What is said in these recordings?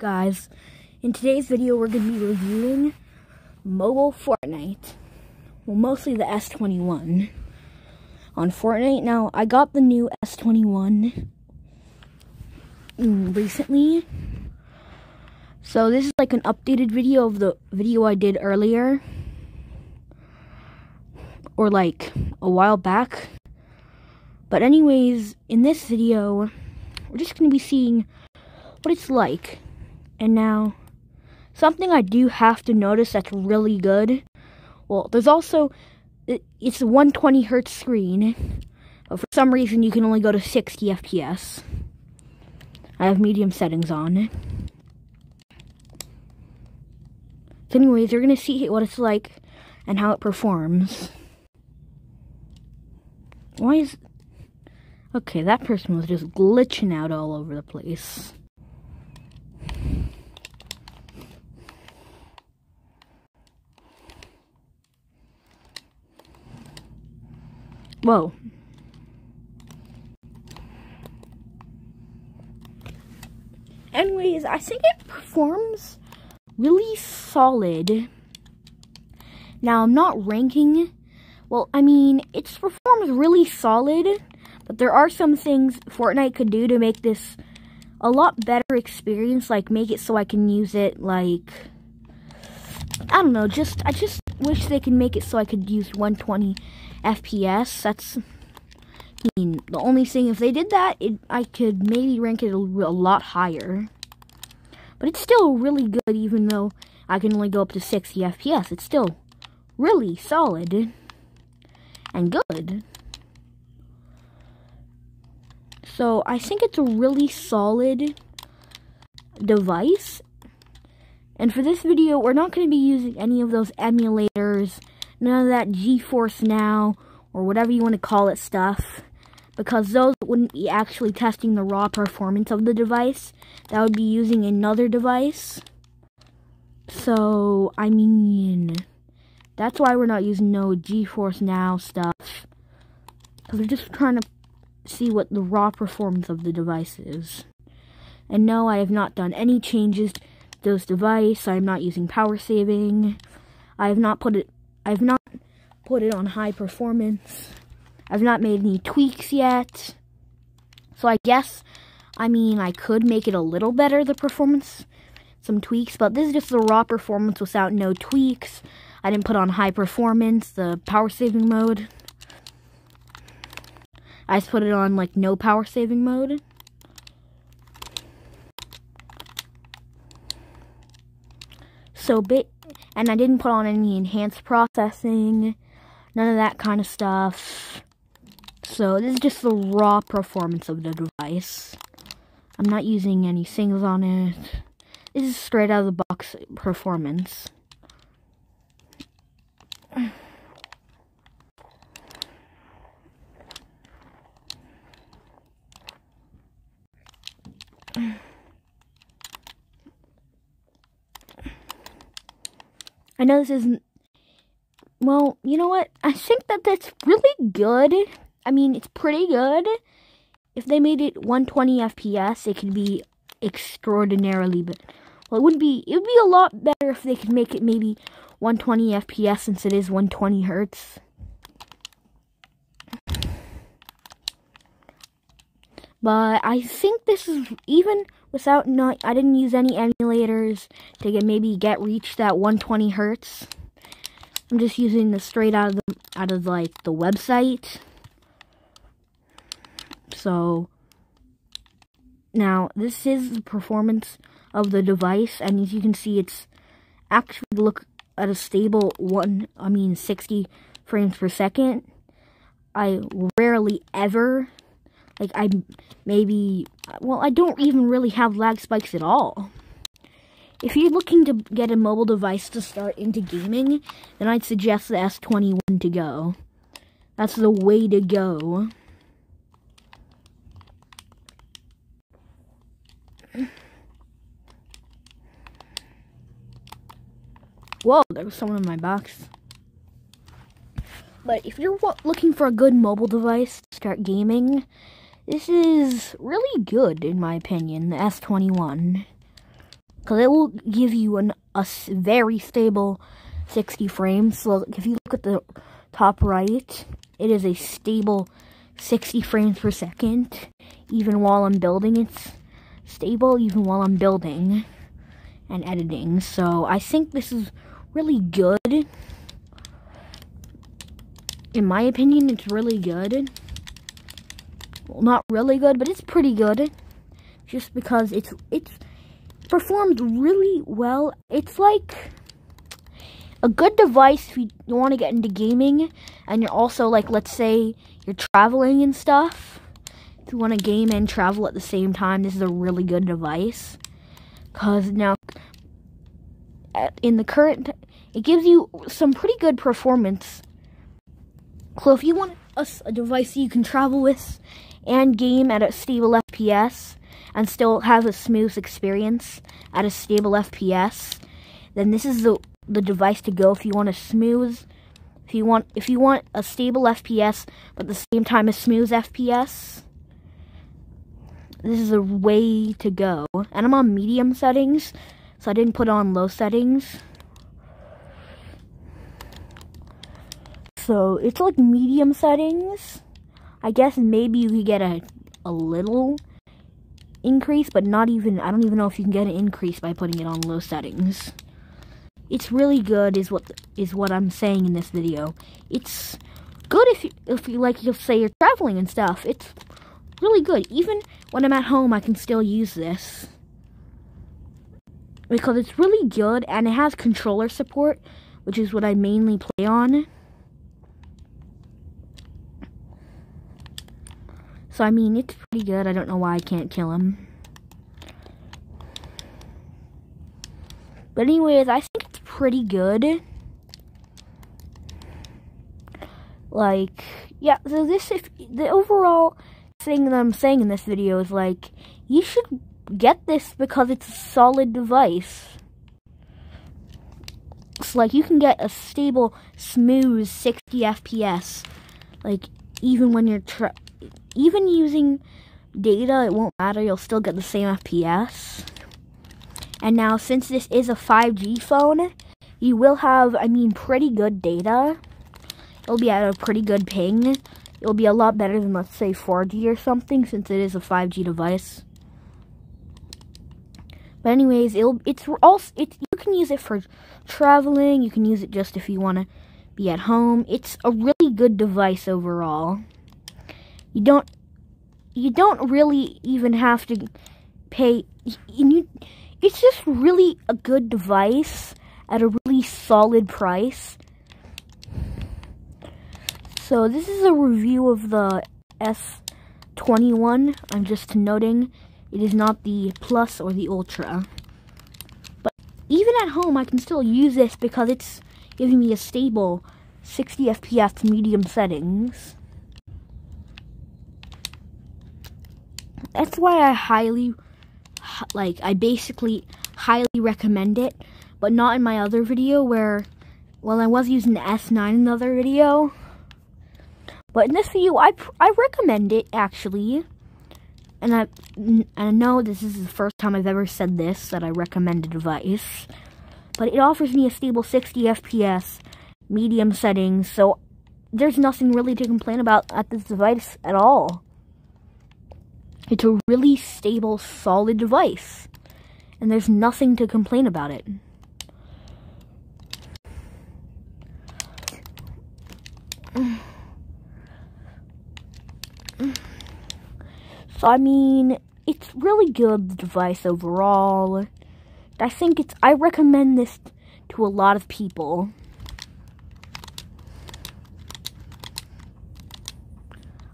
Guys, in today's video we're going to be reviewing mobile Fortnite. Well, mostly the S21 on Fortnite. Now, I got the new S21 recently. So this is like an updated video of the video I did earlier. Or like a while back. But anyways, in this video, we're just going to be seeing what it's like. And now, something I do have to notice that's really good. Well, there's also, it's a 120 hertz screen. But for some reason, you can only go to 60 FPS. I have medium settings on. So anyways, you're going to see what it's like and how it performs. Why is... Okay, that person was just glitching out all over the place. Whoa. Anyways, I think it performs really solid. Now, I'm not ranking. Well, I mean, it performs really solid, but there are some things Fortnite could do to make this a lot better experience, like make it so I can use it, like, I don't know, I just wish they could make it so I could use 120 FPS. That's, I mean, the only thing, if they did that, I could maybe rank it a lot higher. But it's still really good, even though I can only go up to 60 FPS. It's still really solid and good. So I think it's a really solid device. And for this video, we're not going to be using any of those emulators, none of that GeForce Now, or whatever you want to call it stuff, because those wouldn't be actually testing the raw performance of the device. That would be using another device. So, I mean, that's why we're not using no GeForce Now stuff, because we're just trying to see what the raw performance of the device is. And no, I have not done any changes to this device. I am not using power saving. I have not put it on high performance. I've not made any tweaks yet. So I guess, I mean, I could make it a little better, the performance, some tweaks, but this is just the raw performance without no tweaks. I didn't put on high performance, the power saving mode. I just put it on, like, no power saving mode. And I didn't put on any enhanced processing, none of that kind of stuff. So this is just the raw performance of the device. I'm not using any things on it. This is straight out of the box performance. I know this isn't, well, you know what? I think that that's really good. I mean, it's pretty good. If they made it 120 FPS, it could be extraordinarily, but, well, it would be a lot better if they could make it maybe 120 FPS since it is 120 hertz. But I think this is, even without I didn't use any emulators to maybe reach that 120 hertz. I'm just using the straight out of like the website. So now this is the performance of the device, and as you can see, it's actually look at a stable 60 frames per second. I rarely ever, like, I don't even really have lag spikes at all. If you're looking to get a mobile device to start into gaming, then I'd suggest the S21 to go. That's the way to go. Whoa, there was someone in my box. But if you're looking for a good mobile device to start gaming, this is really good, in my opinion, the S21. because it will give you a very stable 60 frames. So if you look at the top right, it is a stable 60 frames per second. Even while I'm building, it's stable even while I'm building and editing. So I think this is really good. In my opinion, it's really good. Well, not really good, but it's pretty good. Just because it's performed really well. It's like a good device if you want to get into gaming, and you're also like, let's say you're traveling and stuff. If you want to game and travel at the same time, this is a really good device. Because now, in the current, it gives you some pretty good performance. So if you want a device you can travel with and game at a stable FPS and still have a smooth experience at a stable FPS, then this is the device to go if you want a smooth, if you want a stable FPS but at the same time a smooth FPS. This is a way to go. And I'm on medium settings, so I didn't put on low settings. So it's like medium settings. I guess maybe you could get a little increase, but not even, I don't even know if you can get an increase by putting it on low settings. It's really good is what I'm saying in this video. It's good if you like, you'll say you're traveling and stuff. It's really good. Even when I'm at home, I can still use this. Because it's really good, and it has controller support, which is what I mainly play on. So, I mean, it's pretty good. I don't know why I can't kill him. But anyways, I think it's pretty good. Like, yeah, so the overall thing that I'm saying in this video is, like, you should get this because it's a solid device. It's like, you can get a stable, smooth 60 FPS. Like, even when you're even using data, it won't matter. You'll still get the same FPS. And now, since this is a 5G phone, you will have, I mean, pretty good data. It'll be at a pretty good ping. It'll be a lot better than, let's say, 4G or something, since it is a 5G device. But anyways, you can use it for traveling. You can use it just if you want to be at home. It's a really good device overall. You don't really even have to pay. It's just really a good device at a really solid price. So this is a review of the S21. I'm just noting it is not the Plus or the Ultra. But even at home, I can still use this because it's giving me a stable 60 FPS medium settings. That's why I basically highly recommend it, but not in my other video where, well, I was using the S9 in the other video. But in this video, I recommend it, actually. And I know this is the first time I've ever said this, that I recommend a device. But it offers me a stable 60 FPS, medium settings, so there's nothing really to complain about at this device at all. It's a really stable, solid device. And there's nothing to complain about it. So, I mean, it's really good, the device overall. I recommend this to a lot of people.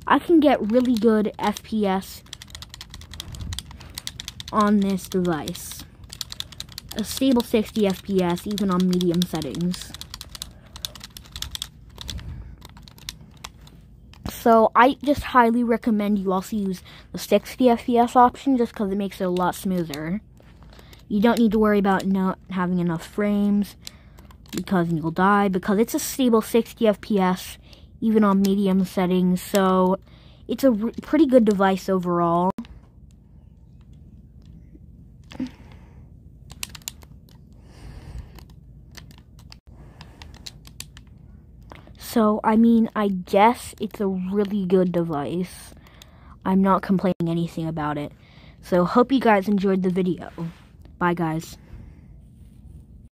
I can get really good FPS on this device. A stable 60 FPS, even on medium settings. So, I just highly recommend you also use the 60 FPS option, just because it makes it a lot smoother. You don't need to worry about not having enough frames, because you'll die, because it's a stable 60 FPS, even on medium settings, so it's a pretty good device overall. So, I mean, I guess it's a really good device. I'm not complaining anything about it. So, hope you guys enjoyed the video. Bye, guys.